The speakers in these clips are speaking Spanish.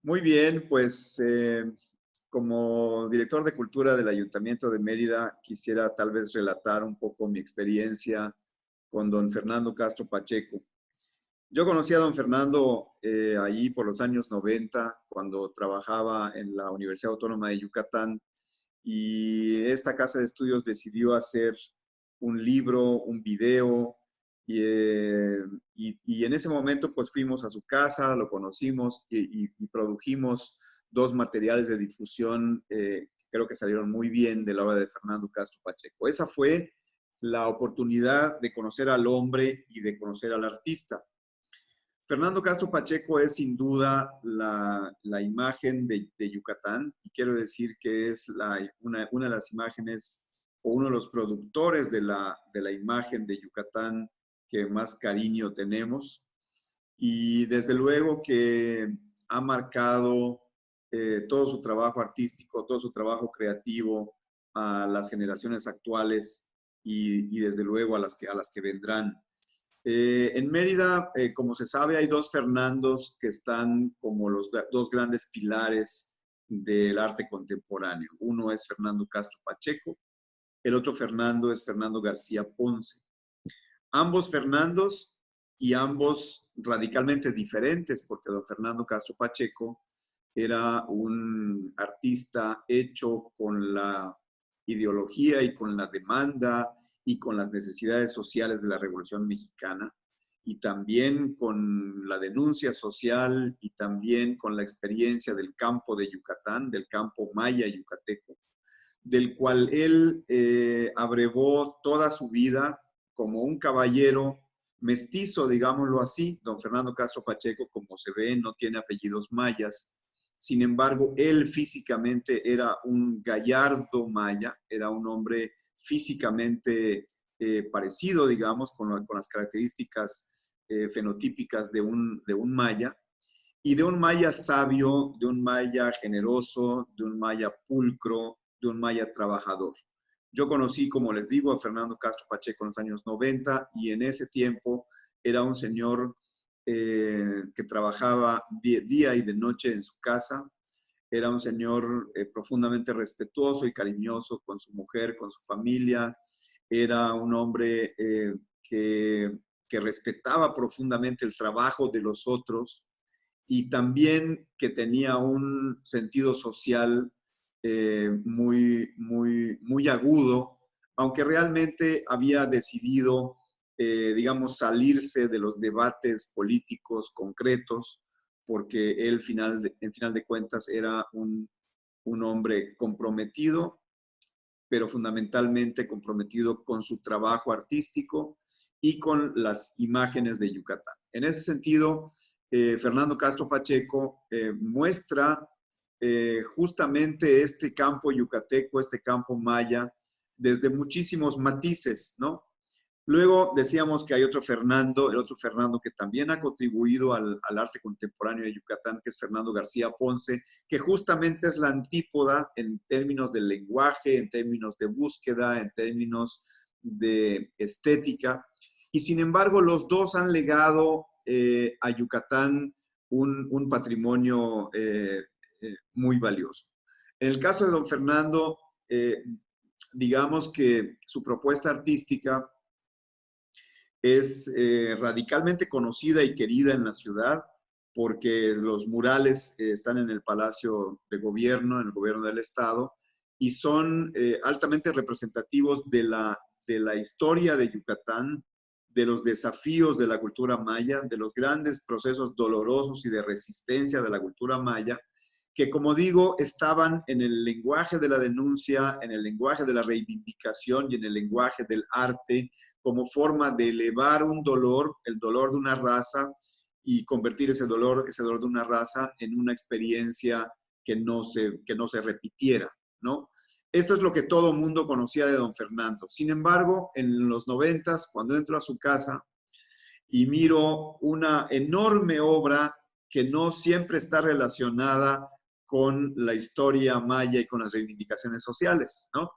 Muy bien, pues como director de cultura del Ayuntamiento de Mérida, quisiera tal vez relatar un poco mi experiencia con don Fernando Castro Pacheco. Yo conocí a don Fernando allí por los años 90, cuando trabajaba en la Universidad Autónoma de Yucatán, y esta casa de estudios decidió hacer un libro, un video, y en ese momento pues fuimos a su casa, lo conocimos y produjimos dos materiales de difusión que creo que salieron muy bien de la obra de Fernando Castro Pacheco. Esa fue la oportunidad de conocer al hombre y de conocer al artista. Fernando Castro Pacheco es sin duda la imagen de Yucatán, y quiero decir que es una de las imágenes o uno de los productores de la imagen de Yucatán que más cariño tenemos, y desde luego que ha marcado todo su trabajo artístico, todo su trabajo creativo a las generaciones actuales y desde luego a las que vendrán. En Mérida, como se sabe, hay dos Fernandos que están como los dos grandes pilares del arte contemporáneo. Uno es Fernando Castro Pacheco, el otro Fernando es Fernando García Ponce. Ambos Fernandos y ambos radicalmente diferentes, porque don Fernando Castro Pacheco era un artista hecho con la ideología y con la demanda y con las necesidades sociales de la Revolución Mexicana, y también con la denuncia social y también con la experiencia del campo de Yucatán, del campo maya yucateco, del cual él abrevó toda su vida como un caballero mestizo, digámoslo así. Don Fernando Castro Pacheco, como se ve, no tiene apellidos mayas. Sin embargo, él físicamente era un gallardo maya, era un hombre físicamente parecido, digamos, con las características fenotípicas de un maya, y de un maya sabio, de un maya generoso, de un maya pulcro, de un maya trabajador. Yo conocí, como les digo, a Fernando Castro Pacheco en los años 90, y en ese tiempo era un señor que trabajaba día y de noche en su casa. Era un señor profundamente respetuoso y cariñoso con su mujer, con su familia. Era un hombre que respetaba profundamente el trabajo de los otros, y también que tenía un sentido social muy, muy, muy agudo, aunque realmente había decidido, digamos, salirse de los debates políticos concretos, porque él, en final de cuentas, era un hombre comprometido, pero fundamentalmente comprometido con su trabajo artístico y con las imágenes de Yucatán. En ese sentido, Fernando Castro Pacheco muestra justamente este campo yucateco, este campo maya, desde muchísimos matices, ¿no? Luego decíamos que hay otro Fernando, el otro Fernando que también ha contribuido al arte contemporáneo de Yucatán, que es Fernando García Ponce, que justamente es la antípoda en términos del lenguaje, en términos de búsqueda, en términos de estética. Y sin embargo, los dos han legado a Yucatán un patrimonio muy valioso. En el caso de don Fernando, digamos que su propuesta artística es radicalmente conocida y querida en la ciudad, porque los murales están en el Palacio de Gobierno, en el Gobierno del Estado, y son altamente representativos de la historia de Yucatán, de los desafíos de la cultura maya, de los grandes procesos dolorosos y de resistencia de la cultura maya, que, como digo, estaban en el lenguaje de la denuncia, en el lenguaje de la reivindicación y en el lenguaje del arte, como forma de elevar un dolor, el dolor de una raza, y convertir ese dolor de una raza en una experiencia que no se repitiera, ¿no? Esto es lo que todo mundo conocía de don Fernando. Sin embargo, en los 90, cuando entro a su casa y miro una enorme obra que no siempre está relacionada con la historia maya y con las reivindicaciones sociales, ¿no?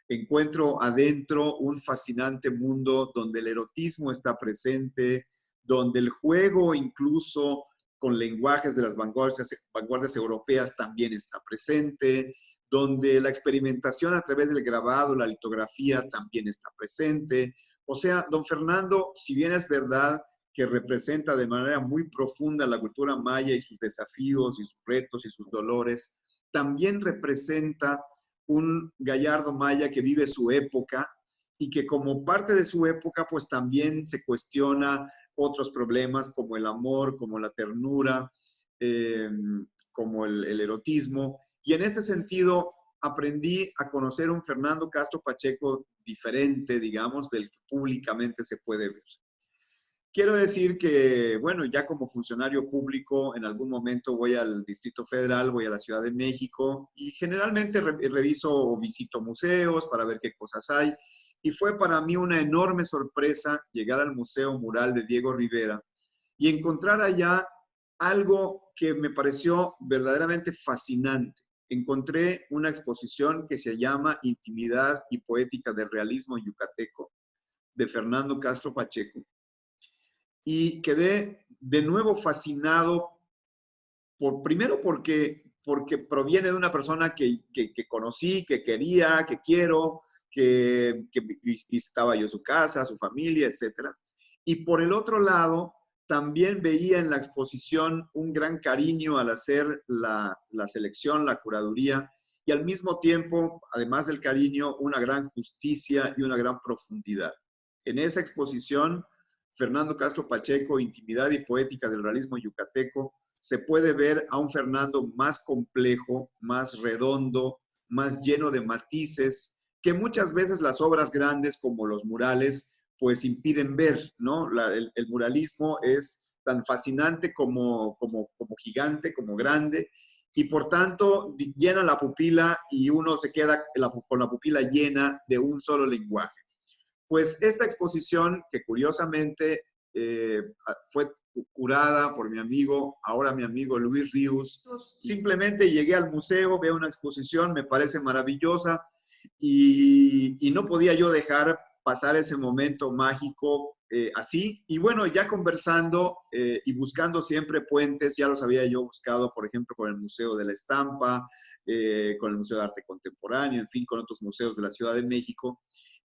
Encuentro adentro un fascinante mundo donde el erotismo está presente, donde el juego incluso con lenguajes de las vanguardias europeas también está presente, donde la experimentación a través del grabado, la litografía también está presente. O sea, don Fernando, si bien es verdad que representa de manera muy profunda la cultura maya y sus desafíos y sus retos y sus dolores, también representa un gallardo maya que vive su época y que como parte de su época, pues también se cuestiona otros problemas como el amor, como la ternura, eh, como el erotismo. Y en este sentido, aprendí a conocer un Fernando Castro Pacheco diferente, digamos, del que públicamente se puede ver. Quiero decir que, bueno, ya como funcionario público, en algún momento voy al Distrito Federal, voy a la Ciudad de México y generalmente reviso o visito museos para ver qué cosas hay. Y fue para mí una enorme sorpresa llegar al Museo Mural de Diego Rivera y encontrar allá algo que me pareció verdaderamente fascinante. Encontré una exposición que se llama Intimidad y Poética del Realismo Yucateco, de Fernando Castro Pacheco. Y quedé de nuevo fascinado, primero porque proviene de una persona que conocí, que quería, que quiero, que visitaba yo su casa, su familia, etc. Y por el otro lado, también veía en la exposición un gran cariño al hacer la selección, la curaduría, y al mismo tiempo, además del cariño, una gran justicia y una gran profundidad. En esa exposición, Fernando Castro Pacheco, Intimidad y Poética del Realismo Yucateco, se puede ver a un Fernando más complejo, más redondo, más lleno de matices, que muchas veces las obras grandes como los murales pues impiden ver, ¿no? El muralismo es tan fascinante como gigante, como grande, y por tanto llena la pupila y uno se queda con la pupila llena de un solo lenguaje. Pues esta exposición, que curiosamente fue curada por mi amigo, ahora mi amigo Luis Ríos, simplemente llegué al museo, veo una exposición, me parece maravillosa y no podía yo dejar pasar ese momento mágico así. Y bueno, ya conversando y buscando siempre puentes, ya los había yo buscado, por ejemplo, con el Museo de la Estampa, con el Museo de Arte Contemporáneo, en fin, con otros museos de la Ciudad de México.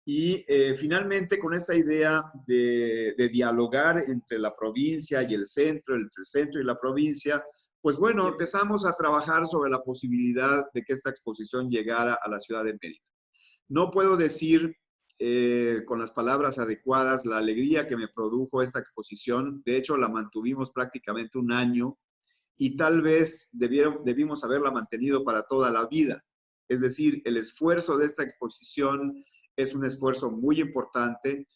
Y finalmente con esta idea de dialogar entre la provincia y el centro, entre el centro y la provincia, pues bueno, empezamos a trabajar sobre la posibilidad de que esta exposición llegara a la ciudad de Mérida. No puedo decir con las palabras adecuadas la alegría que me produjo esta exposición. De hecho, la mantuvimos prácticamente un año y tal vez debimos haberla mantenido para toda la vida. Es decir, el esfuerzo de esta exposición es un esfuerzo muy importante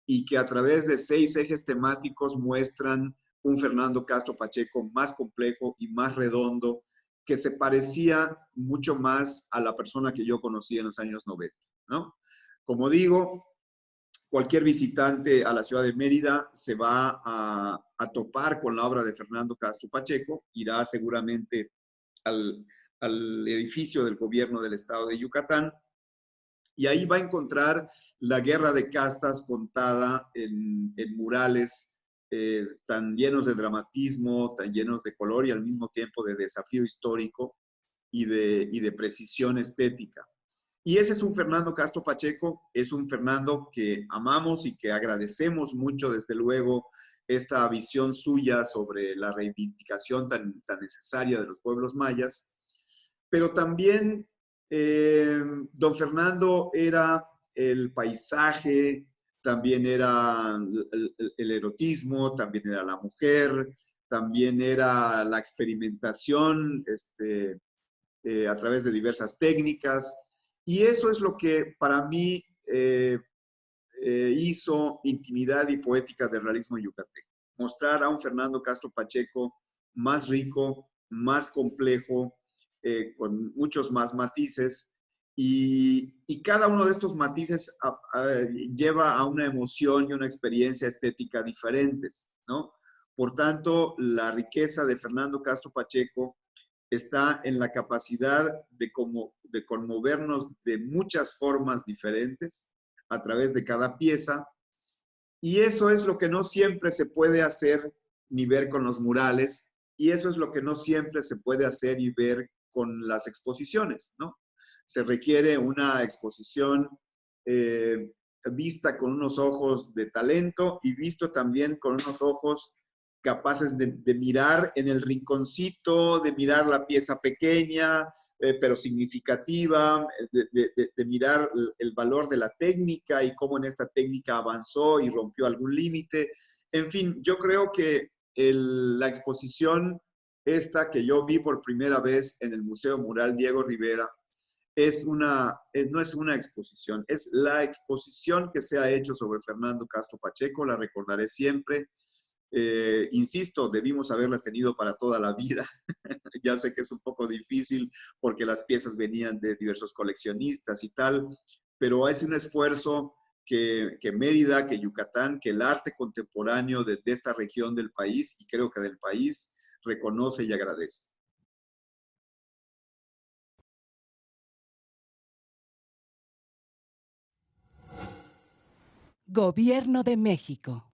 y que a través de 6 ejes temáticos muestran un Fernando Castro Pacheco más complejo y más redondo, que se parecía mucho más a la persona que yo conocí en los años 90, ¿no? Como digo, cualquier visitante a la ciudad de Mérida se va a topar con la obra de Fernando Castro Pacheco, irá seguramente al edificio del gobierno del estado de Yucatán, y ahí va a encontrar la guerra de castas contada en murales tan llenos de dramatismo, tan llenos de color y al mismo tiempo de desafío histórico y de precisión estética. Y ese es un Fernando Castro Pacheco, es un Fernando que amamos y que agradecemos mucho, desde luego, esta visión suya sobre la reivindicación tan necesaria de los pueblos mayas. Pero también don Fernando era el paisaje, también era el erotismo, también era la mujer, también era la experimentación a través de diversas técnicas. Y eso es lo que para mí hizo Intimidad y Poética del Realismo Yucateco. Mostrar a un Fernando Castro Pacheco más rico, más complejo, con muchos más matices, y cada uno de estos matices lleva a una emoción y una experiencia estética diferentes, ¿no? Por tanto, la riqueza de Fernando Castro Pacheco está en la capacidad de conmovernos de muchas formas diferentes a través de cada pieza, y eso es lo que no siempre se puede hacer ni ver con los murales, Y eso es lo que no siempre se puede hacer y ver con las exposiciones, ¿no? Se requiere una exposición eh, vista con unos ojos de talento y visto también con unos ojos capaces de mirar en el rinconcito, de mirar la pieza pequeña, pero significativa, de mirar el valor de la técnica y cómo en esta técnica avanzó y rompió algún límite. En fin, yo creo que la exposición esta que yo vi por primera vez en el Museo Mural Diego Rivera no es una exposición, es la exposición que se ha hecho sobre Fernando Castro Pacheco, la recordaré siempre. Insisto, debimos haberla tenido para toda la vida. Ya sé que es un poco difícil porque las piezas venían de diversos coleccionistas y tal, pero es un esfuerzo que Mérida, que Yucatán, que el arte contemporáneo de esta región del país, y creo que del país, reconoce y agradece. Gobierno de México.